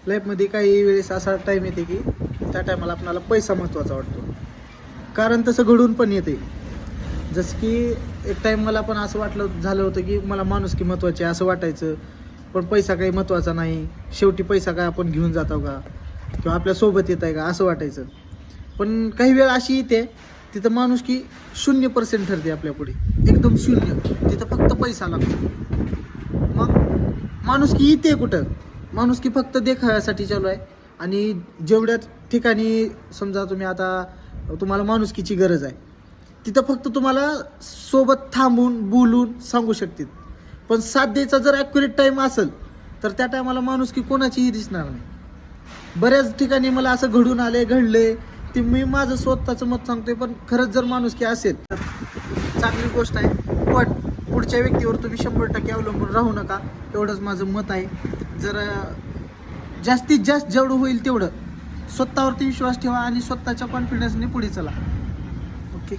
लाईफमध्ये काही वेळेस असा टाईम येते की त्या टायमाला आपल्याला पैसा महत्त्वाचा वाटतो. कारण तसं घडून पण येते. जसं की एक टाईम मला पण असं झालं होतं की मला माणुसकी महत्त्वाची आहे असं वाटायचं, पण पैसा काही महत्त्वाचा नाही. शेवटी पैसा काय आपण घेऊन जातो का किंवा आपल्यासोबत येत आहे का असं वाटायचं. पण काही वेळ अशी येते तिथं माणुसकी 0% ठरते आपल्यापुढे, एकदम 0. तिथं फक्त पैसा लागतो. मग माणुसकी येते कुठं? माणुसकी फक्त देखाव्यासाठी चालू आहे. आणि जेवढ्या ठिकाणी समजा तुम्हाला माणुसकीची गरज आहे तिथं फक्त तुम्हाला सोबत थांबून बोलून सांगू शकतील. पण साथ द्यायचा जर ॲक्युरेट टाईम असेल तर त्या टायमाला माणुसकी कोणाचीही दिसणार नाही. बऱ्याच ठिकाणी मला असं घडले ते मी माझं स्वतःचं मत सांगतोय. पण खरंच जर माणुसकी असेल तर चांगली गोष्ट आहे. पण पुढच्या व्यक्तीवर तुम्ही 100% अवलंबून राहू नका, एवढंच माझं मत आहे. जर जास्तीत जास्त जेवढं होईल तेवढं स्वतःवरती विश्वास ठेवा आणि स्वतःच्या कॉन्फिडन्सने पुढे चला. ओके.